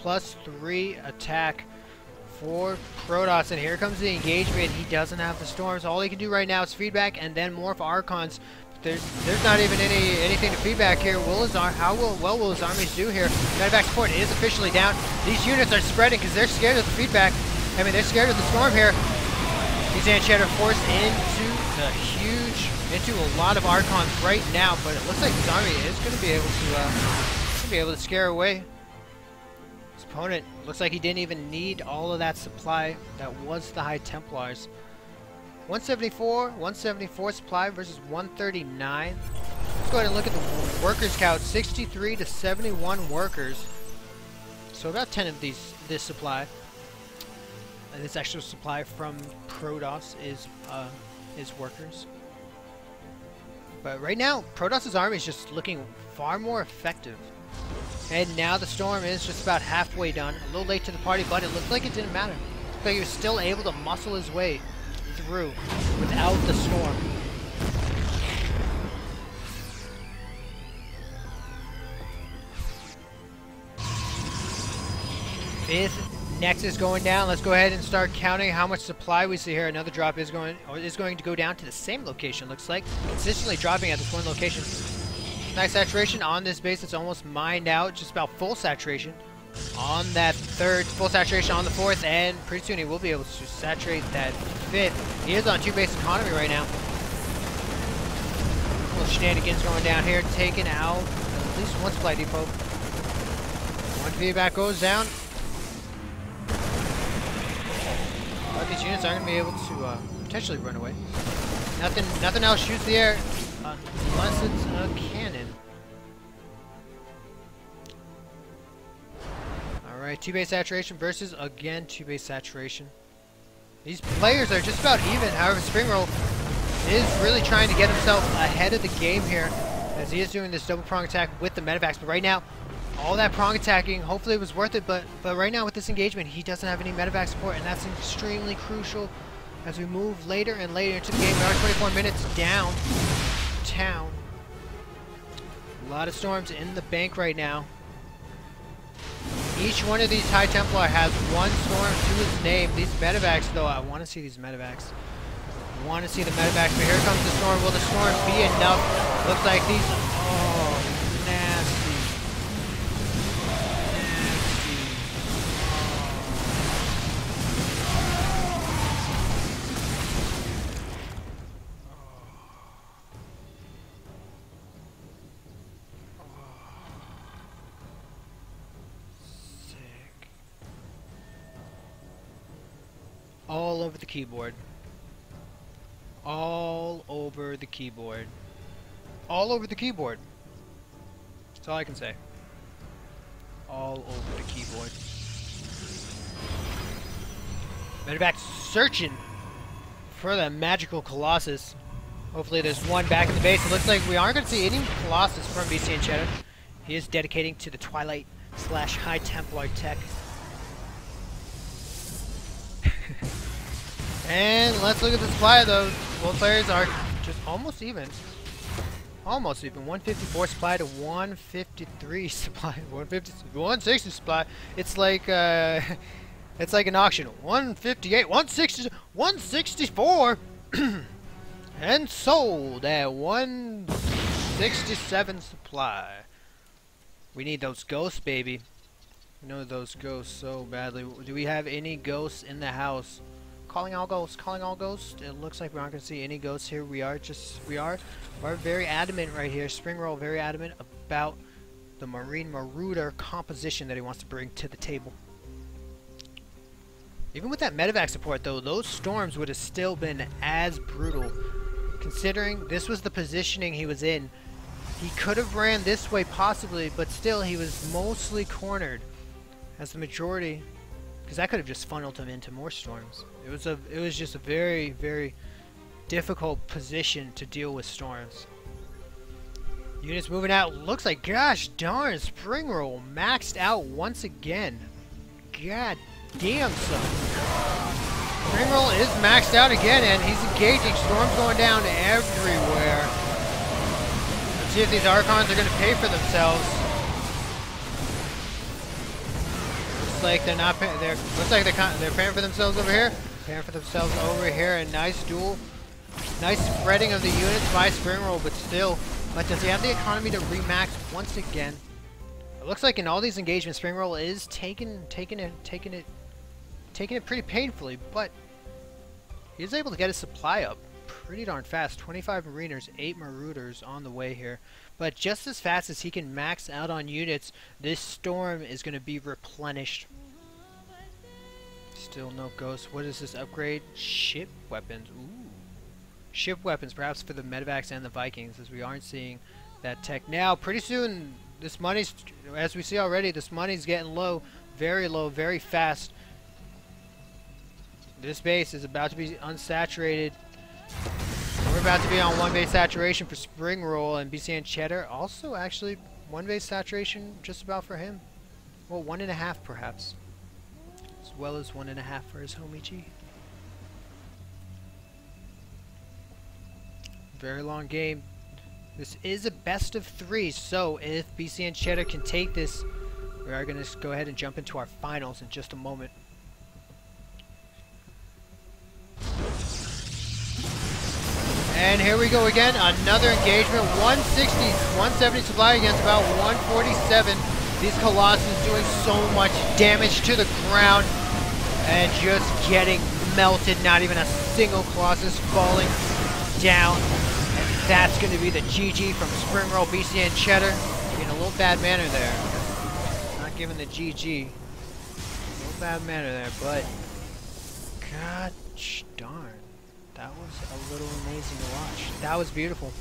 +3 attack for Protoss, and here comes the engagement. He doesn't have the storms. All he can do right now is feedback and then more for Archons. There's not even anything to feedback here. How well will his armies do here? Medevac support is officially down. These units are spreading because they're scared of the feedback. I mean, they're scared of the storm here. BCNcheddaR forced into a lot of Archons right now, but it looks like his army is going to be able to scare away his opponent. Looks like he didn't even need all of that supply. That was the High Templars. 174 supply versus 139. Let's go ahead and look at the workers count. 63 to 71 workers. So about 10 of this supply. And this extra supply from Protoss is workers. But right now, Protoss' army is just looking far more effective. And now the storm is just about halfway done. A little late to the party, but it looked like it didn't matter. It looked like he was still able to muscle his way through without the storm. Fifth Nexus going down. Let's go ahead and start counting how much supply we see here. Another drop is going to go down to the same location, looks like. Consistently dropping at this one location. Nice saturation on this base. It's almost mined out. Just about full saturation on that third. Full saturation on the fourth. And pretty soon he will be able to saturate that fifth. He is on 2 base economy right now. Little shenanigans going down here. Taking out at least one supply depot. One feedback goes down. But these units aren't going to be able to potentially run away. Nothing else shoots the air unless it's a cannon. Alright, 2 base saturation versus again 2 base saturation. These players are just about even. However, Springroll is really trying to get himself ahead of the game here as he is doing this double prong attack with the medevacs. But right now, all that prong attacking, hopefully it was worth it, but right now with this engagement, he doesn't have any medevac support, and that's extremely crucial as we move later and later into the game. We are 24 minutes downtown. A lot of storms in the bank right now. Each one of these High Templar has one storm to his name. These medevacs, though, I want to see these medevacs. I want to see the medevacs, but here comes the storm. Will the storm be enough? Looks like these... Oh, nasty. All over the keyboard. All over the keyboard. All over the keyboard. That's all I can say. All over the keyboard. Medevac searching for that magical Colossus. Hopefully there's one back in the base. It looks like we aren't going to see any Colossus from BCNcheddaR. He is dedicating to the Twilight / High Templar tech. And let's look at the supply though. Both players are just almost even. Almost even. 154 supply to 153 supply. 160 supply. It's like an auction. 158, 160, 164 and sold at 167 supply. We need those ghosts, baby. We know those ghosts so badly. Do we have any ghosts in the house? Calling all ghosts, calling all ghosts. It looks like we aren't going to see any ghosts here. We're very adamant right here. Springroll very adamant about the Marine Marauder composition that he wants to bring to the table. Even with that medevac support though, those storms would have still been as brutal. Considering this was the positioning he was in, he could have ran this way possibly, but still he was mostly cornered as the majority, because that could have just funneled him into more storms. It was just a very, very difficult position to deal with storms. Units moving out. Looks like, gosh darn, Springroll maxed out once again. God damn, son. Springroll is maxed out again, and he's engaging. Storms going down everywhere. Let's see if these Archons are going to pay for themselves. looks like they're not. Looks like they're paying for themselves over here. Paying for themselves over here. A nice duel. Nice spreading of the units by Spring Roll, but still. But does he have the economy to remax once again? It looks like in all these engagements, Spring Roll is taking it pretty painfully, but he is able to get his supply up pretty darn fast. 25 Mariners, 8 Marauders on the way here. But just as fast as he can max out on units, this Storm is going to be replenished. Still no Ghost. What is this upgrade? Ship weapons. Ooh. Ship weapons, perhaps for the Medevacs and the Vikings, as we aren't seeing that tech now. Pretty soon, this money's, as we see already, this money's getting low, very fast. This base is about to be unsaturated. We're about to be on 1 base saturation for Spring Roll, and BCNcheddaR also actually 1 base saturation just about for him. Well, 1.5 perhaps. As well as 1.5 for his homie G. Very long game. This is a best of 3, so if BCNcheddaR can take this, we are going to go ahead and jump into our finals in just a moment. And here we go again, another engagement, 170 supply against about 147. These Colossus doing so much damage to the ground and just getting melted, not even a single Colossus falling down. And that's going to be the GG from Spring Roll. BCNcheddaR in a little bad manner there. Not giving the GG. A little bad manner there, but god darn. That was a little amazing to watch. That was beautiful.